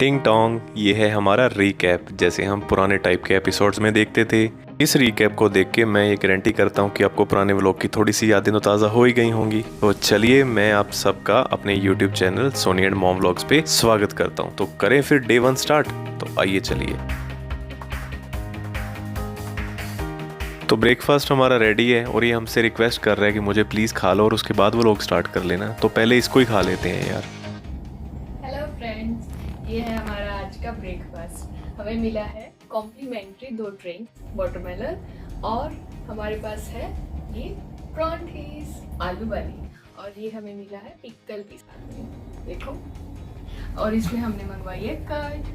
टिंग टोंग, ये है हमारा रीकैप, जैसे हम पुराने टाइप के एपिसोड्स में देखते थे। इस रीकैप को देख के मैं ये गारंटी करता हूँ कि आपको पुराने व्लॉग की थोड़ी सी यादें तो ताज़ा हो ही गई होंगी। तो चलिए मैं आप सबका अपने YouTube channel Soni and mom vlogs पे स्वागत करता हूँ। तो करें फिर डे 1 स्टार्ट। तो आइए चलिए। तो ब्रेकफास्ट हमारा रेडी है और ये हमसे रिक्वेस्ट कर रहा है कि मुझे प्लीज़ खा लो और उसके बाद वो लोग स्टार्ट कर लेना। तो पहले इसको ही खा लेते हैं यार। हेलो फ्रेंड्स, ये है हमारा आज का ब्रेकफास्ट। हमें मिला है कॉम्प्लीमेंट्री 2 ड्रिंक वाटरमेलन और हमारे पास है ये प्रॉन टीज आलू वाली, और ये हमें मिला है पिकल के साथ में, देखो। और इसमें हमने मंगवाई है कर्ड।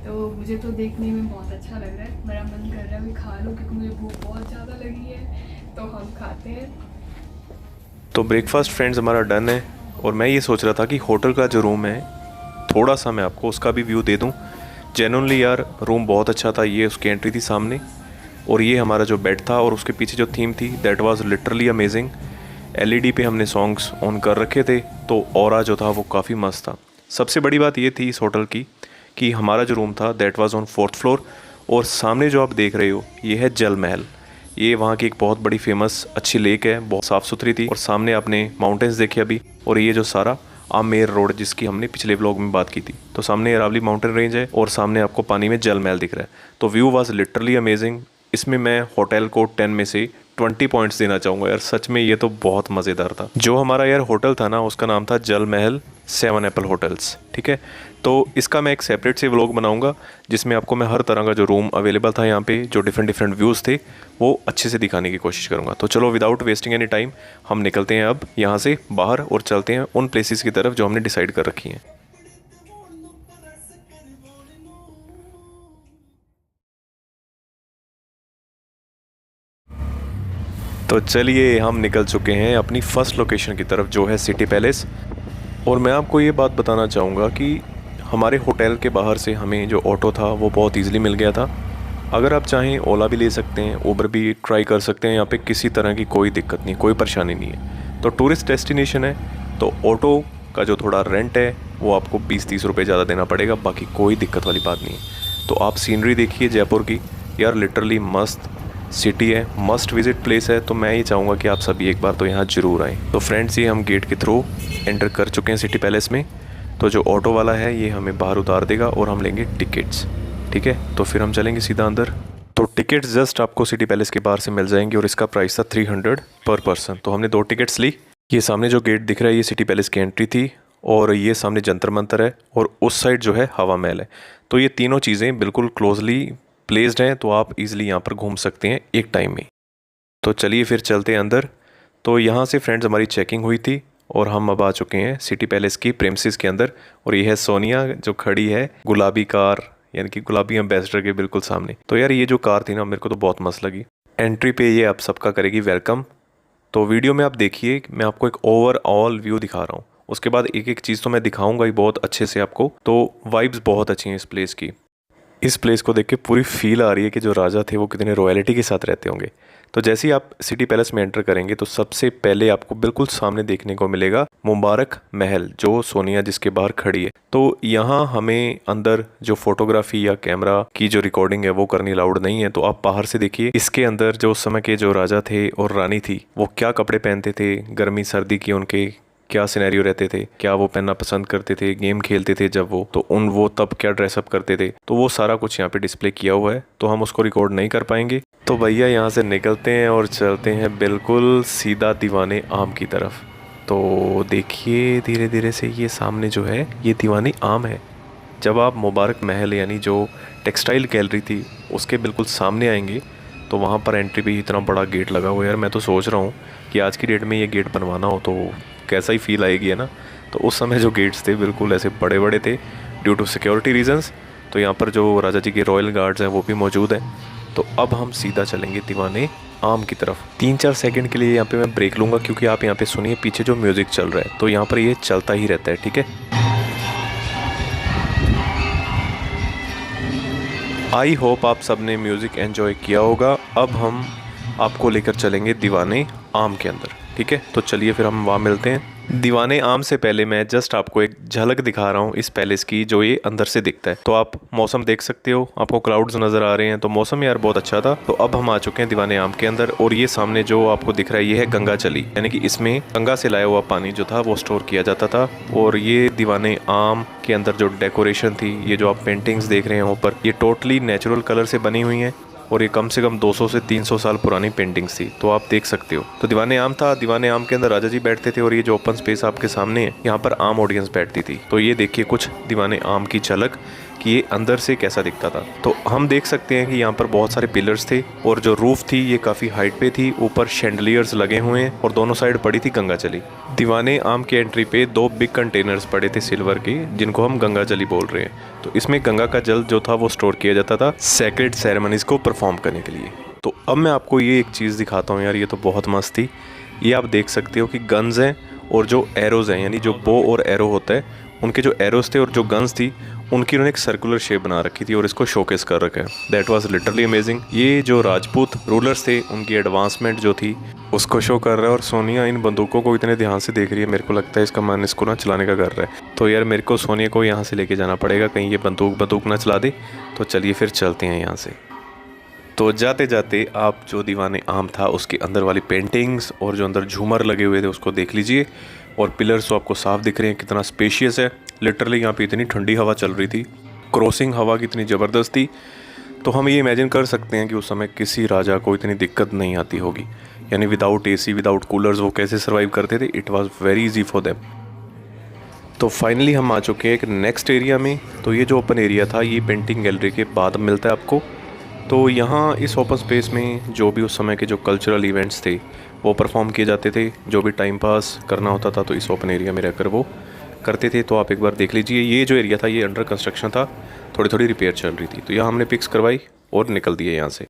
तो मुझे तो देखने में बहुत अच्छा लग रहा है, मेरा मन कर रहा है मैं खा लूँ क्योंकि मुझे भूख बहुत ज़्यादा लगी है। तो हम खाते हैं। तो ब्रेकफास्ट फ्रेंड्स हमारा डन है और मैं ये सोच रहा था कि होटल का जो रूम है थोड़ा सा मैं आपको उसका भी व्यू दे दूं। जेन्युइनली यार रूम बहुत अच्छा था। ये उसकी एंट्री थी सामने और ये हमारा जो बेड था और उसके पीछे जो थीम थी that was literally amazing. LED पे हमने सॉन्ग्स ऑन कर रखे थे तो ऑरा जो था वो काफ़ी मस्त था। सबसे बड़ी बात ये थी इस होटल की कि हमारा जो रूम था that was on 4th floor और सामने जो आप देख रहे हो ये है जल महल। ये वहाँ की एक बहुत बड़ी फेमस अच्छी लेक है, बहुत साफ़ सुथरी थी। और सामने आपने माउंटेन्स देखे अभी, और ये जो सारा आमेर रोड जिसकी हमने पिछले व्लॉग में बात की थी, तो सामने अरावली माउंटेन रेंज है और सामने आपको पानी में जल महल दिख रहा है। तो व्यू वाज लिटरली अमेजिंग। इसमें मैं होटल को 10 में से 20 पॉइंट्स देना चाहूँगा यार। सच में ये तो बहुत मज़ेदार था। जो हमारा यार होटल था ना उसका नाम था जल महल 7 एप्पल होटल्स, ठीक है। तो इसका मैं एक सेपरेट से व्लॉग बनाऊंगा जिसमें आपको मैं हर तरह का जो रूम अवेलेबल था यहाँ पे, जो डिफरेंट डिफरेंट व्यूज़ थे, वो अच्छे से दिखाने की कोशिश करूँगा। तो चलो विदाउट वेस्टिंग एनी टाइम हम निकलते हैं अब यहाँ से बाहर और चलते हैं उन प्लेसेस की तरफ जो हमने डिसाइड कर रखी हैं। तो चलिए हम निकल चुके हैं अपनी फ़र्स्ट लोकेशन की तरफ जो है सिटी पैलेस। और मैं आपको ये बात बताना चाहूँगा कि हमारे होटल के बाहर से हमें जो ऑटो था वो बहुत ईजिली मिल गया था। अगर आप चाहें ओला भी ले सकते हैं, ऊबर भी ट्राई कर सकते हैं। यहाँ पे किसी तरह की कोई दिक्कत नहीं, कोई परेशानी नहीं है। तो टूरिस्ट डेस्टिनेशन है तो ऑटो का जो थोड़ा रेंट है वो आपको 20-30 रुपये ज़्यादा देना पड़ेगा, बाकी कोई दिक्कत वाली बात नहीं है। तो आप सीनरी देखिए जयपुर की यार, लिटरली मस्त सिटी है, मस्ट विजिट प्लेस है। तो मैं ये चाहूँगा कि आप सभी एक बार तो यहाँ ज़रूर आएँ। तो फ्रेंड्स ये हम गेट के थ्रू एंटर कर चुके हैं सिटी पैलेस में। तो जो ऑटो वाला है ये हमें बाहर उतार देगा और हम लेंगे टिकट्स, ठीक है। तो फिर हम चलेंगे सीधा अंदर। तो टिकट्स जस्ट आपको सिटी पैलेस के बाहर से मिल जाएंगे और इसका प्राइस था 300 पर पर्सन। तो हमने 2 टिकट्स ली। ये सामने जो गेट दिख रहा है ये सिटी पैलेस की एंट्री थी और ये सामने जंतर मंतर है और उस साइड जो है हवा महल है। तो ये तीनों चीज़ें बिल्कुल क्लोजली प्लेस्ड हैं, तो आप इजीली यहाँ पर घूम सकते हैं एक टाइम में। तो चलिए फिर चलते हैं अंदर। तो यहाँ से फ्रेंड्स हमारी चेकिंग हुई थी और हम अब आ चुके हैं सिटी पैलेस की प्रेमिसेस के अंदर। और ये है सोनिया जो खड़ी है गुलाबी कार, यानी कि गुलाबी एम्बेसडर के बिल्कुल सामने। तो यार ये जो कार थी ना मेरे को तो बहुत मस्त लगी। एंट्री पे ये आप सबका करेगी वेलकम। तो वीडियो में आप देखिए, मैं आपको एक ओवरऑल व्यू दिखा रहा हूँ, उसके बाद एक एक चीज़ तो मैं दिखाऊंगा ही बहुत अच्छे से आपको। तो वाइब्स बहुत अच्छी हैं इस प्लेस की। इस प्लेस को देख के पूरी फील आ रही है कि जो राजा थे वो कितने रॉयलिटी के साथ रहते होंगे। तो जैसे ही आप सिटी पैलेस में एंटर करेंगे तो सबसे पहले आपको बिल्कुल सामने देखने को मिलेगा मुबारक महल, जो सोनिया जिसके बाहर खड़ी है। तो यहाँ हमें अंदर जो फोटोग्राफी या कैमरा की जो रिकॉर्डिंग है वो करनी अलाउड नहीं है। तो आप बाहर से देखिए इसके अंदर जो उस समय के जो राजा थे और रानी थी वो क्या कपड़े पहनते थे, गर्मी सर्दी की उनके क्या सिनेरियो रहते थे, क्या वो पहनना पसंद करते थे, गेम खेलते थे जब वो वो तब क्या ड्रेसअप करते थे। तो वो सारा कुछ यहाँ पे डिस्प्ले किया हुआ है, तो हम उसको रिकॉर्ड नहीं कर पाएंगे। तो भैया यहाँ से निकलते हैं और चलते हैं बिल्कुल सीधा दीवाने आम की तरफ। तो देखिए धीरे धीरे से ये सामने जो है ये दीवानी आम है। जब आप मुबारक महल यानी जो टेक्सटाइल गैलरी थी उसके बिल्कुल सामने आएंगे तो वहाँ पर एंट्री पे इतना बड़ा गेट लगा हुआ है। यार मैं तो सोच रहा हूँ कि आज की डेट में ये गेट बनवाना हो तो कैसा ही फील आएगी, है ना। तो उस समय जो गेट्स थे बिल्कुल ऐसे बड़े बड़े थे ड्यू टू सिक्योरिटी रीजंस। तो यहाँ पर जो राजा जी के रॉयल गार्ड्स हैं वो भी मौजूद हैं। तो अब हम सीधा चलेंगे दीवाने आम की तरफ। 3-4 सेकंड के लिए यहाँ पे मैं ब्रेक लूँगा क्योंकि आप यहाँ पे सुनिए पीछे जो म्यूज़िक चल रहा है, तो यहाँ पर ये चलता ही रहता है, ठीक है। आई होप आप सब ने म्यूज़िक एंजॉय किया होगा। अब हम आपको लेकर चलेंगे दीवाने आम के अंदर, ठीक है। तो चलिए फिर हम वहाँ मिलते हैं। दीवाने आम से पहले मैं जस्ट आपको एक झलक दिखा रहा हूँ इस पैलेस की, जो ये अंदर से दिखता है। तो आप मौसम देख सकते हो, आपको क्लाउड्स नज़र आ रहे हैं, तो मौसम यार बहुत अच्छा था। तो अब हम आ चुके हैं दीवाने आम के अंदर, और ये सामने जो आपको दिख रहा है ये है गंगा चली, यानी कि इसमें गंगा से लाया हुआ पानी जो था वो स्टोर किया जाता था। और ये दीवाने आम के अंदर जो डेकोरेशन थी, ये जो आप पेंटिंग्स देख रहे हैं ऊपर, ये टोटली नेचुरल कलर से बनी हुई हैं, और ये कम से कम 200 से 300 साल पुरानी पेंटिंग्स थी। तो आप देख सकते हो, तो दीवाने आम था। दीवाने आम के अंदर राजा जी बैठते थे, और ये जो ओपन स्पेस आपके सामने है, यहाँ पर आम ऑडियंस बैठती थी। तो ये देखिए कुछ दीवाने आम की झलक कि ये अंदर से कैसा दिखता था। तो हम देख सकते हैं कि यहाँ पर बहुत सारे पिलर्स थे, और जो रूफ थी ये काफ़ी हाइट पे थी, ऊपर शैंडलियर्स लगे हुए हैं, और दोनों साइड पड़ी थी गंगा जली। दीवाने आम के एंट्री पे 2 बिग कंटेनर्स पड़े थे सिल्वर के, जिनको हम गंगा जली बोल रहे हैं। तो इसमें गंगा का जल जो था वो स्टोर किया जाता था सैक्रेड सेरेमनीज को परफॉर्म करने के लिए। तो अब मैं आपको ये एक चीज़ दिखाता हूँ यार, ये तो बहुत मस्त थी। ये आप देख सकते हो कि गन्स हैं और जो एरोज़ हैं, यानी जो बो और एरो होता है, उनके जो एरोज़ थे और जो गन्स थी उनकी उन्होंने एक सर्कुलर शेप बना रखी थी, और इसको शोकेस कर रखा है। That was literally amazing. ये जो राजपूत रूलर्स थे उनकी एडवांसमेंट जो थी उसको शो कर रहा है। और सोनिया इन बंदूकों को इतने ध्यान से देख रही है, मेरे को लगता है इसका मन इसको ना चलाने का कर रहा है। तो यार मेरे को सोनिया को यहाँ से लेके जाना पड़ेगा, कहीं ये बंदूक ना चला दे। तो चलिए फिर चलते हैं यहाँ से। तो जाते जाते आप जो दीवाने आम था उसके अंदर वाली पेंटिंग्स और जो अंदर झूमर लगे हुए थे उसको देख लीजिए। और पिलर्स तो आपको साफ दिख रहे हैं, कितना स्पेशियस है। लिटरली यहाँ पे इतनी ठंडी हवा चल रही थी, क्रॉसिंग हवा कितनी ज़बरदस्त थी। तो हम ये इमेजिन कर सकते हैं कि उस समय किसी राजा को इतनी दिक्कत नहीं आती होगी, यानी विदाउट एसी विदाउट कूलर्स वो कैसे सर्वाइव करते थे। It was very easy for them. तो फाइनली हम आ चुके हैं एक नेक्स्ट एरिया में। तो ये जो ओपन एरिया था ये पेंटिंग गैलरी के बाद मिलता है आपको। तो यहाँ इस ओपन स्पेस में जो भी उस समय के जो कल्चरल इवेंट्स थे वो परफॉर्म किए जाते थे, जो भी टाइम पास करना होता था तो इस ओपन एरिया में रहकर वो करते थे। तो आप एक बार देख लीजिए, ये जो एरिया था ये अंडर कंस्ट्रक्शन था, थोड़ी थोड़ी रिपेयर चल रही थी। तो यहाँ हमने पिक्स करवाई और निकल दिए यहाँ से।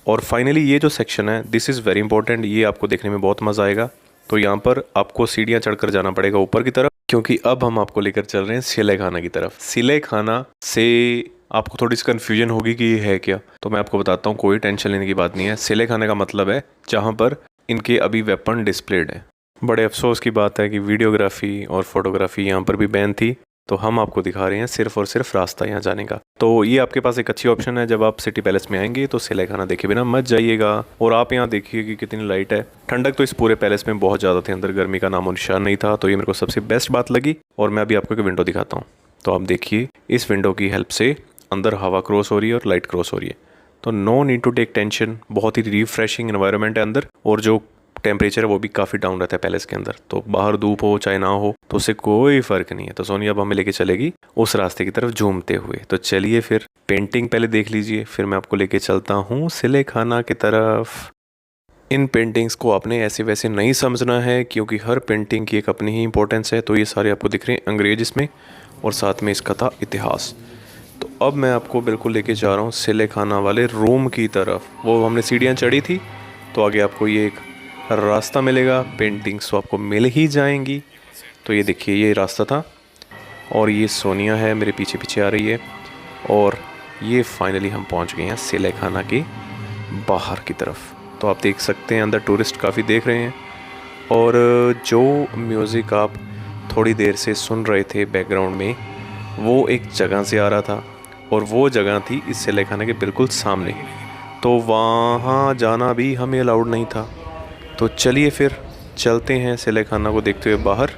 और फाइनली ये जो सेक्शन है दिस इज़ वेरी इंपॉर्टेंट, ये आपको देखने में बहुत मज़ा आएगा। तो यहाँ पर आपको सीढ़ियाँ चढ़कर जाना पड़ेगा ऊपर की तरफ, क्योंकि अब हम आपको लेकर चल रहे हैं सिले खाना की तरफ। सिले खाना से आपको थोड़ी सी कन्फ्यूजन होगी कि ये है क्या, तो मैं आपको बताता हूँ, कोई टेंशन लेने की बात नहीं है। सिले खाने का मतलब है जहाँ पर इनके अभी वेपन डिस्प्लेड है। बड़े अफसोस की बात है कि वीडियोग्राफी और फोटोग्राफी यहाँ पर भी बैन थी, तो हम आपको दिखा रहे हैं सिर्फ और सिर्फ रास्ता यहाँ जाने का। तो ये आपके पास एक अच्छी ऑप्शन है, जब आप सिटी पैलेस में आएंगे तो सिले खाना देखे बिना मत जाइएगा। और आप यहाँ देखिए कि कितनी लाइट है। ठंडक तो इस पूरे पैलेस में बहुत ज़्यादा थी, अंदर गर्मी का नामो निशान नहीं था। तो ये मेरे को सबसे बेस्ट बात लगी। और मैं अभी आपको एक विंडो दिखाता हूँ, तो आप देखिए इस विंडो की हेल्प से अंदर हवा क्रॉस हो रही है और लाइट क्रॉस हो रही है। तो no need to take tension, बहुत ही रिफ्रेशिंग एनवायरनमेंट है अंदर। और जो टेम्परेचर है वो भी काफ़ी डाउन रहता है पैलेस के अंदर, तो बाहर धूप हो चाहे ना हो तो उससे कोई फ़र्क नहीं है। तो सोनिया अब हमें लेके चलेगी उस रास्ते की तरफ झूमते हुए। तो चलिए फिर पेंटिंग पहले देख लीजिए, फिर मैं आपको लेके चलता हूँ सिले खाना की तरफ। इन पेंटिंग्स को आपने ऐसे वैसे नहीं समझना है, क्योंकि हर पेंटिंग की एक अपनी ही इंपॉर्टेंस है। तो ये सारे आपको दिख रहे हैं अंग्रेज इसमें, और साथ में इसका था इतिहास। तो अब मैं आपको बिल्कुल लेके जा रहा हूँ सिले खाना वाले रूम की तरफ। वो हमने सीढ़ियाँ चढ़ी थी, तो आगे आपको ये एक रास्ता मिलेगा। पेंटिंग्स तो आपको मिल ही जाएंगी। तो ये देखिए ये रास्ता था, और ये सोनिया है मेरे पीछे पीछे आ रही है। और ये फाइनली हम पहुंच गए हैं सिले खाना के बाहर की तरफ। तो आप देख सकते हैं अंदर टूरिस्ट काफ़ी देख रहे हैं। और जो म्यूज़िक आप थोड़ी देर से सुन रहे थे बैकग्राउंड में, वो एक जगह से आ रहा था, और वो जगह थी इस सिले खाने के बिल्कुल सामने। तो वहाँ जाना भी हमें अलाउड नहीं था। तो चलिए फिर चलते हैं सिले खाना को देखते हुए बाहर।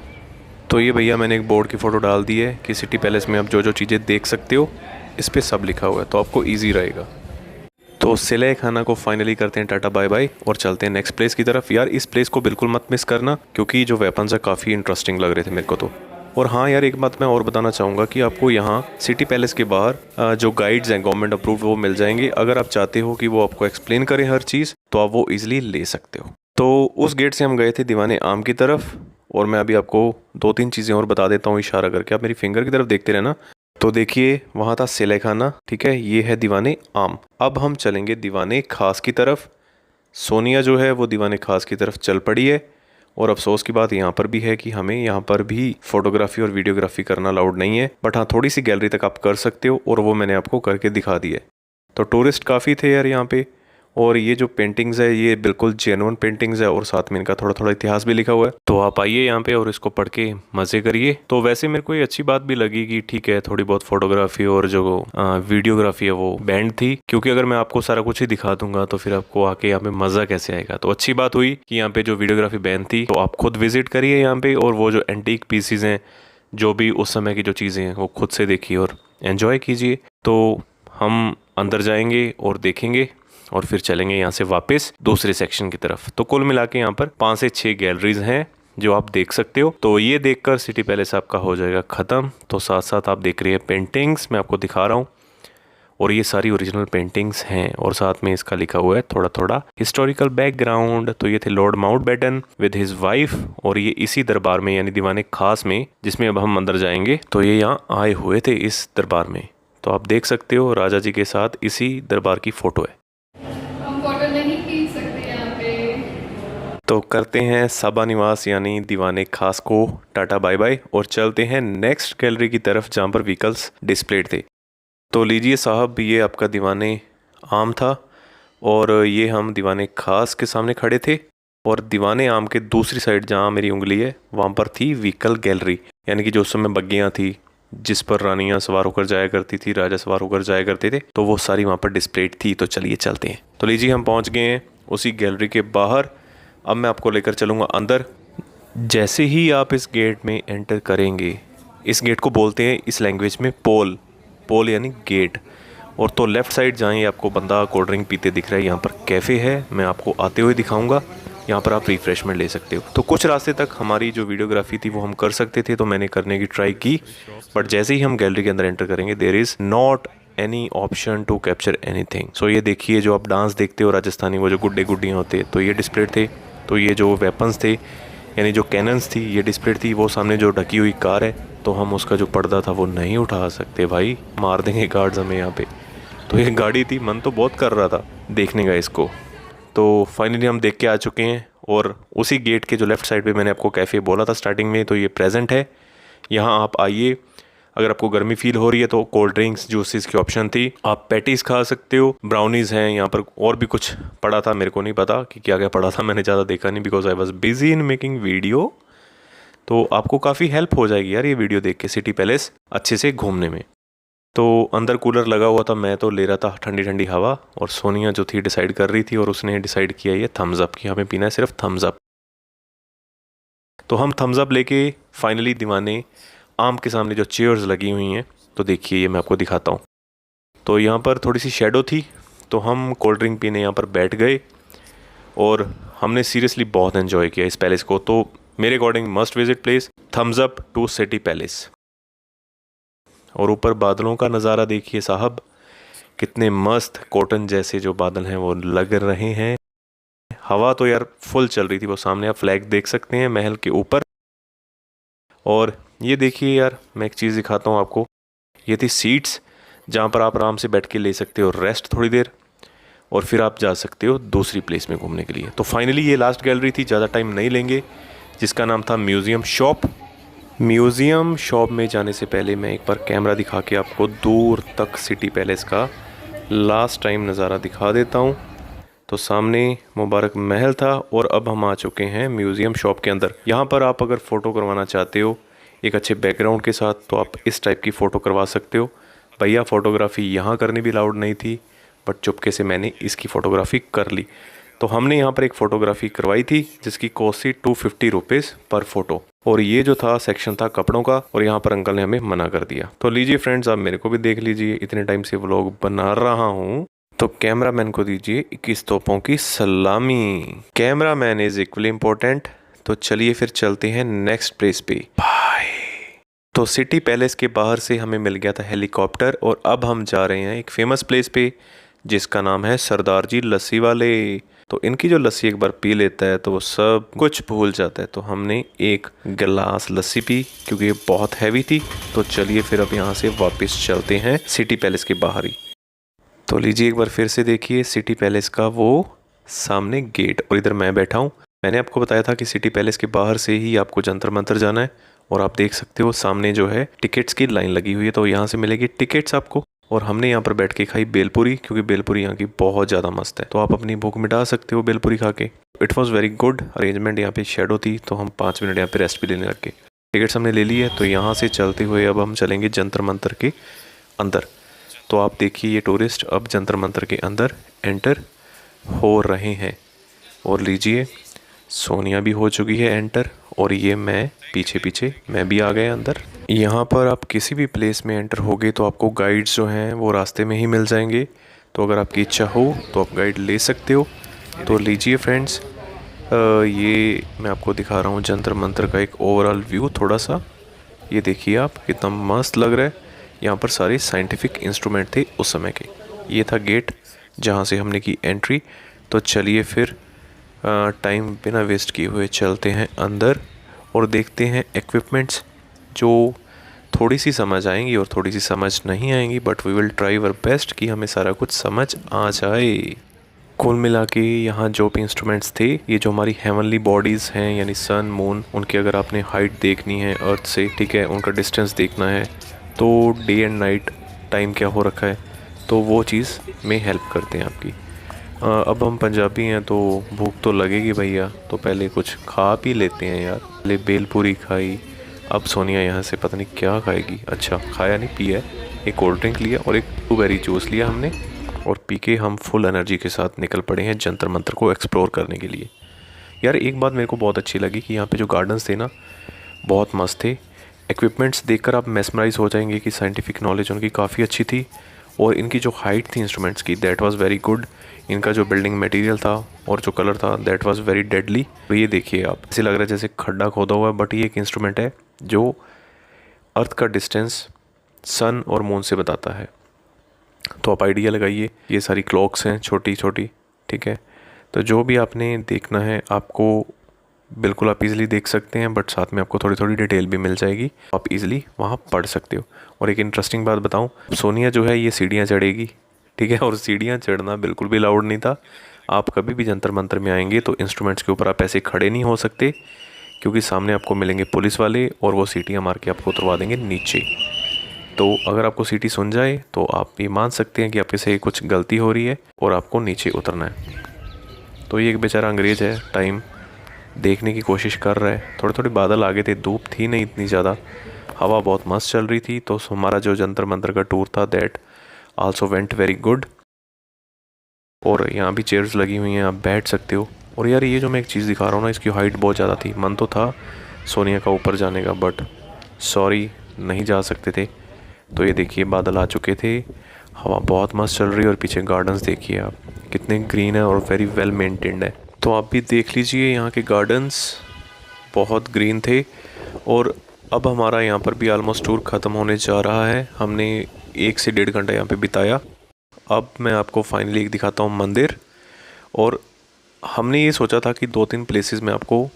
तो ये भैया मैंने एक बोर्ड की फ़ोटो डाल दी है कि सिटी पैलेस में आप जो जो चीज़ें देख सकते हो इस पे सब लिखा हुआ है, तो आपको इजी रहेगा। तो सिले खाना को फाइनली करते हैं टाटा बाय बाय और चलते हैं नेक्स्ट प्लेस की तरफ। यार इस प्लेस को बिल्कुल मत मिस करना, क्योंकि जो वेपन्स है काफ़ी इंटरेस्टिंग लग रहे थे मेरे को तो। और हाँ यार एक बात मैं और बताना चाहूँगा कि आपको यहाँ सिटी पैलेस के बाहर जो गाइड्स हैं गवर्नमेंट अप्रूव्ड वो मिल जाएंगे। अगर आप चाहते हो कि वो आपको एक्सप्लेन करें हर चीज़, तो आप वो ईजिली ले सकते हो। तो उस गेट से हम गए थे दीवाने आम की तरफ। और मैं अभी आपको 2-3 चीज़ें और बता देता हूँ इशारा करके, आप मेरी फिंगर की तरफ देखते रहना। तो देखिए वहाँ था सिले खाना, ठीक है, ये है दीवाने आम। अब हम चलेंगे दीवाने खास की तरफ। सोनिया जो है वो दीवाने खास की तरफ चल पड़ी है। और अफसोस की बात यहाँ पर भी है कि हमें यहाँ पर भी फोटोग्राफी और वीडियोग्राफी करना अलाउड नहीं है, बट हाँ थोड़ी सी गैलरी तक आप कर सकते हो, और वो मैंने आपको करके दिखा दी है। तो टूरिस्ट काफ़ी थे यार यहाँ पे, और ये जो पेंटिंग्स है ये बिल्कुल जेन्युइन पेंटिंग्स है और साथ में इनका थोड़ा थोड़ा इतिहास भी लिखा हुआ है। तो आप आइए यहाँ पे और इसको पढ़ के मज़े करिए। तो वैसे मेरे को ये अच्छी बात भी लगी कि ठीक है थोड़ी बहुत फोटोग्राफी और जो वीडियोग्राफी है वो बैंड थी, क्योंकि अगर मैं आपको सारा कुछ ही दिखा दूंगा तो फिर आपको आके यहाँ पे मज़ा कैसे आएगा। तो अच्छी बात हुई कि यहाँ पे जो वीडियोग्राफी बैंड थी, तो आप खुद विजिट करिए यहाँ पे और वो जो एंटीक पीसीज हैं, जो भी उस समय की जो चीज़ें हैं वो खुद से देखिए और एंजॉय कीजिए। तो हम अंदर जाएंगे और देखेंगे और फिर चलेंगे यहाँ से वापस दूसरे सेक्शन की तरफ। तो कुल मिला के यहाँ पर 5 से 6 गैलरीज हैं जो आप देख सकते हो। तो ये देखकर सिटी पैलेस आपका हो जाएगा ख़त्म। तो साथ साथ आप देख रहे हैं पेंटिंग्स, मैं आपको दिखा रहा हूँ, और ये सारी ओरिजिनल पेंटिंग्स हैं और साथ में इसका लिखा हुआ है थोड़ा थोड़ा हिस्टोरिकल बैकग्राउंड। तो ये थे Lord Mountbatten with his wife, और ये इसी दरबार में यानी दीवाने खास में जिसमें अब हम अंदर जाएंगे, तो ये यहाँ आए हुए थे इस दरबार में। तो आप देख सकते हो राजा जी के साथ इसी दरबार की फ़ोटो है। हम फोटो नहीं खींच सकते यहाँ पे। तो करते हैं साबा निवास यानी दीवाने खास को टाटा बाय बाय और चलते हैं नेक्स्ट गैलरी की तरफ जहाँ पर व्हीकल्स डिस्प्लेड थे। तो लीजिए साहब, ये आपका दीवाने आम था और ये हम दीवाने खास के सामने खड़े थे, और दीवाने आम के दूसरी साइड जहाँ मेरी उंगली है वहाँ पर थी व्हीकल गैलरी, यानी कि जो उस समय बग्गियाँ थी जिस पर रानियाँ सवार होकर जाया करती थी, राजा सवार होकर जाया करते थे, तो वो सारी वहाँ पर डिस्प्लेड थी। तो चलिए चलते हैं। तो लीजिए हम पहुँच गए हैं उसी गैलरी के बाहर। अब मैं आपको लेकर चलूँगा अंदर। जैसे ही आप इस गेट में एंटर करेंगे, इस गेट को बोलते हैं इस लैंग्वेज में पोल, पोल यानी गेट। और तो लेफ़्ट साइड जाएँ, आपको बंदा कोल्ड ड्रिंक पीते दिख रहा है, यहाँ पर कैफ़े है, मैं आपको आते हुए दिखाऊंगा। यहाँ पर आप रिफ़्रेशमेंट ले सकते हो। तो कुछ रास्ते तक हमारी जो वीडियोग्राफी थी वो हम कर सकते थे, तो मैंने करने की ट्राई की, बट जैसे ही हम गैलरी के अंदर एंटर करेंगे there is not any option to capture anything. So ये देखिए जो आप डांस देखते हो राजस्थानी, वो जो गुड्डे गुड्डियाँ होते, तो ये डिस्प्लेड थे। तो ये जो वेपन्स थे यानी जो कैनन्स थी ये डिस्प्लेड थी। वो सामने जो ढकी हुई कार है, तो हम उसका जो पर्दा था वो नहीं उठा सकते भाई, मार देंगे गार्ड्स हमें यहाँ पे। तो ये गाड़ी थी, मन तो बहुत कर रहा था देखने का इसको। तो फाइनली हम देख के आ चुके हैं, और उसी गेट के जो लेफ़्ट साइड पे मैंने आपको कैफ़े बोला था स्टार्टिंग में, तो ये प्रेजेंट है। यहाँ आप आइए, अगर आपको गर्मी फील हो रही है तो कोल्ड ड्रिंक्स जूसेस की ऑप्शन थी, आप पैटीज़ खा सकते हो, ब्राउनीज़ हैं यहाँ पर, और भी कुछ पड़ा था, मेरे को नहीं पता कि क्या क्या पड़ा था, मैंने ज़्यादा देखा नहीं because I was busy in making video. तो आपको काफ़ी हेल्प हो जाएगी यार ये वीडियो देख के सिटी पैलेस अच्छे से घूमने में। तो अंदर कूलर लगा हुआ था, मैं तो ले रहा था ठंडी ठंडी हवा, और सोनिया जो थी डिसाइड कर रही थी, और उसने डिसाइड किया ये थम्स अप कि हमें पीना है सिर्फ थम्स अप। तो हम थम्स अप लेके फाइनली दीवाने आम के सामने जो चेयर्स लगी हुई हैं, तो देखिए ये मैं आपको दिखाता हूँ। तो यहाँ पर थोड़ी सी शेडो थी, तो हम कोल्ड ड्रिंक पीने यहाँ पर बैठ गए, और हमने सीरियसली बहुत एंजॉय किया इस पैलेस को। तो मेरे according must visit place, thumbs up to city palace. और ऊपर बादलों का नज़ारा देखिए साहब, कितने मस्त कॉटन जैसे जो बादल हैं वो लग रहे हैं। हवा तो यार फुल चल रही थी, वो सामने आप फ्लैग देख सकते हैं महल के ऊपर। और ये देखिए यार, मैं एक चीज़ दिखाता हूँ आपको, ये थी सीट्स जहाँ पर आप आराम से बैठ के ले सकते हो रेस्ट थोड़ी देर, और फिर आप जा सकते हो दूसरी प्लेस में घूमने के लिए। तो फाइनली ये लास्ट गैलरी थी, ज़्यादा टाइम नहीं लेंगे, जिसका नाम था म्यूज़ियम शॉप। म्यूज़ियम शॉप में जाने से पहले मैं एक बार कैमरा दिखा के आपको दूर तक सिटी पैलेस का लास्ट टाइम नज़ारा दिखा देता हूँ। तो सामने मुबारक महल था, और अब हम आ चुके हैं म्यूज़ियम शॉप के अंदर। यहाँ पर आप अगर फ़ोटो करवाना चाहते हो एक अच्छे बैकग्राउंड के साथ, तो आप इस टाइप की फ़ोटो करवा सकते हो। भैया फ़ोटोग्राफ़ी यहाँ करनी भी अलाउड नहीं थी, बट चुपके से मैंने इसकी फ़ोटोग्राफ़ी कर ली। तो हमने यहाँ पर एक फ़ोटोग्राफ़ी करवाई थी जिसकी कॉस्ट थी 250 रुपीज़ पर फ़ोटो, और ये जो था सेक्शन था कपड़ों का, और यहाँ पर अंकल ने हमें मना कर दिया। तो लीजिए फ्रेंड्स, आप मेरे को भी देख लीजिए, इतने टाइम से व्लॉग बना रहा हूँ, तो कैमरामैन को दीजिए 21 तोपों की सलामी। Cameraman is equally important. तो चलिए फिर चलते हैं नेक्स्ट प्लेस पे। बाय। तो सिटी पैलेस के बाहर से हमें मिल गया था हेलीकॉप्टर, और अब हम जा रहे हैं एक फेमस प्लेस पे जिसका नाम है सरदार जी लस्सी वाले। तो इनकी जो लस्सी एक बार पी लेता है तो वो सब कुछ भूल जाता है। तो हमने एक गिलास लस्सी पी क्योंकि ये बहुत हैवी थी। तो चलिए फिर अब यहाँ से वापस चलते हैं सिटी पैलेस के बाहर ही। तो लीजिए एक बार फिर से देखिए सिटी पैलेस का वो सामने गेट, और इधर मैं बैठा हूँ। मैंने आपको बताया था कि सिटी पैलेस के बाहर से ही आपको जंतर मंतर जाना है, और आप देख सकते हो सामने जो है टिकट्स की लाइन लगी हुई है। तो यहाँ से मिलेगी टिकट्स आपको, और हमने यहाँ पर बैठ के खाई बेलपूरी, क्योंकि बेलपूरी यहाँ की बहुत ज़्यादा मस्त है। तो आप अपनी भूख मिटा सकते हो बेलपूरी खा के। It was very good arrangement. यहाँ पे शेडो थी तो हम 5 मिनट यहाँ पे रेस्ट भी लेने लग गए। टिकट्स हमने ले ली है, तो यहाँ से चलते हुए अब हम चलेंगे जंतर मंतर के अंदर। तो आप देखिए ये टूरिस्ट अब जंतर मंतर के अंदर एंटर हो रहे हैं। और लीजिए सोनिया भी हो चुकी है एंटर, और ये मैं पीछे पीछे मैं भी आ गया अंदर। यहाँ पर आप किसी भी प्लेस में एंटर होगे तो आपको गाइड्स जो हैं वो रास्ते में ही मिल जाएंगे। तो अगर आपकी इच्छा हो तो आप गाइड ले सकते हो। तो लीजिए फ्रेंड्स, ये मैं आपको दिखा रहा हूँ जंतर मंतर का एक ओवरऑल व्यू थोड़ा सा। ये देखिए आप, कितना मस्त लग रहा है। यहाँ पर सारे साइंटिफिक इंस्ट्रूमेंट थे उस समय के। ये था गेट जहाँ से हमने की एंट्री। तो चलिए फिर टाइम बिना वेस्ट किए हुए चलते हैं अंदर और देखते हैं इक्विपमेंट्स, जो थोड़ी सी समझ आएंगी और थोड़ी सी समझ नहीं आएंगी, but we will try our best कि हमें सारा कुछ समझ आ जाए। कुल मिला के यहाँ जो भी इंस्ट्रूमेंट्स थे, ये जो हमारी हेवनली बॉडीज़ हैं यानी सन मून, उनकी अगर आपने हाइट देखनी है अर्थ से, ठीक है, उनका डिस्टेंस देखना है, तो डे एंड नाइट टाइम क्या हो रखा है, तो वो चीज़ में हेल्प करते हैं आपकी। अब हम पंजाबी हैं तो भूख तो लगेगी भैया, तो पहले कुछ खा पी लेते हैं यार। पहले बेलपूरी खाई, अब सोनिया यहाँ से पता नहीं क्या खाएगी। अच्छा, खाया नहीं, पिया है। एक कोल्ड ड्रिंक लिया और एक ब्लूबेरी जूस लिया हमने, और पी के हम फुल एनर्जी के साथ निकल पड़े हैं जंतर मंतर को एक्सप्लोर करने के लिए। यार एक बात मेरे को बहुत अच्छी लगी कि यहाँ पे जो गार्डन्स थे ना, बहुत मस्त थे। इक्विपमेंट्स देखकर आप मेस्मराइज हो जाएंगे कि साइंटिफिक नॉलेज उनकी काफ़ी अच्छी थी, और इनकी जो हाइट थी इंस्ट्रूमेंट्स की, दैट वाज वेरी गुड। इनका जो बिल्डिंग मटेरियल था और जो कलर था, दैट वाज वेरी डेडली। तो ये देखिए आप, ऐसे लग रहा है जैसे खड्डा खोदा हुआ है, बट ये एक इंस्ट्रूमेंट है जो अर्थ का डिस्टेंस सन और मून से बताता है। तो आप आइडिया लगाइए। ये सारी क्लॉक्स हैं छोटी छोटी, ठीक है। तो जो भी आपने देखना है आपको बिल्कुल आप इजीली देख सकते हैं, बट साथ में आपको थोड़ी थोड़ी डिटेल भी मिल जाएगी, आप इजीली वहाँ पढ़ सकते हो। और एक इंटरेस्टिंग बात बताऊँ, सोनिया जो है ये सीढ़ियाँ चढ़ेगी, ठीक है, और सीढ़ियाँ चढ़ना बिल्कुल भी अलाउड नहीं था। आप कभी भी जंतर मंतर में आएंगे तो इंस्ट्रूमेंट्स के ऊपर आप ऐसे खड़े नहीं हो सकते, क्योंकि सामने आपको मिलेंगे पुलिस वाले और वो सीटियाँ मार के आपको उतरवा देंगे नीचे। तो अगर आपको सीटी सुन जाए तो आप ये मान सकते हैं कि आपके से कुछ गलती हो रही है और आपको नीचे उतरना है। तो ये एक बेचारा अंग्रेज़ है, टाइम देखने की कोशिश कर रहा है। थोड़े थोड़े बादल आगे थे, धूप थी नहीं इतनी ज़्यादा, हवा बहुत मस्त चल रही थी। तो हमारा जो जंतर मंतर का टूर था, that also went very good. और यहाँ भी चेयर्स लगी हुई हैं, आप बैठ सकते हो। और यार ये जो मैं एक चीज़ दिखा रहा हूँ ना, इसकी हाइट बहुत ज़्यादा थी। मन तो था सोनिया का ऊपर जाने का, बट सॉरी नहीं जा सकते थे। तो ये देखिए बादल आ चुके थे, हवा बहुत मस्त चल रही है, और पीछे गार्डन्स देखिए आप कितने ग्रीन है और वेरी वेल मेंटेन्ड है। तो आप भी देख लीजिए, यहाँ के गार्डन्स बहुत ग्रीन थे। और अब हमारा यहाँ पर भी ऑलमोस्ट टूर ख़त्म होने जा रहा है। हमने 1 से 1.5 घंटा यहाँ पे बिताया। अब मैं आपको फाइनली एक दिखाता हूँ मंदिर। और हमने ये सोचा था कि 2-3 प्लेसेस में आपको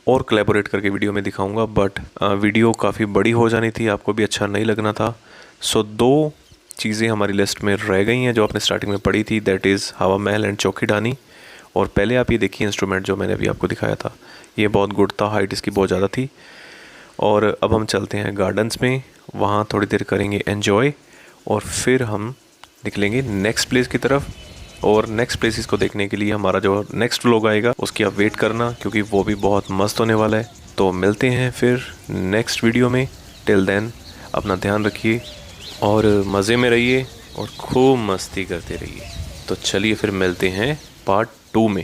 और कोलैबोरेट करके वीडियो में दिखाऊंगा, बट वीडियो काफ़ी बड़ी हो जानी थी, आपको भी अच्छा नहीं लगना था। सो 2 चीज़ें हमारी लिस्ट में रह गई हैं जो आपने स्टार्टिंग में पढ़ी थी, दैट इज़ हवा महल एंड चौकीडानी। और पहले आप ये देखिए इंस्ट्रूमेंट जो मैंने अभी आपको दिखाया था, ये बहुत गुड था, हाइट इसकी बहुत ज़्यादा थी। और अब हम चलते हैं गार्डन्स में, वहाँ थोड़ी देर करेंगे एन्जॉय, और फिर हम निकलेंगे नेक्स्ट प्लेस की तरफ। और नेक्स्ट प्लेसेस को देखने के लिए हमारा जो नेक्स्ट व्लॉग आएगा उसकी आप वेट करना, क्योंकि वो भी बहुत मस्त होने वाला है। तो मिलते हैं फिर नेक्स्ट वीडियो में। टिल देन अपना ध्यान रखिए और मज़े में रहिए और खूब मस्ती करते रहिए। तो चलिए फिर मिलते हैं पार्ट 2 में।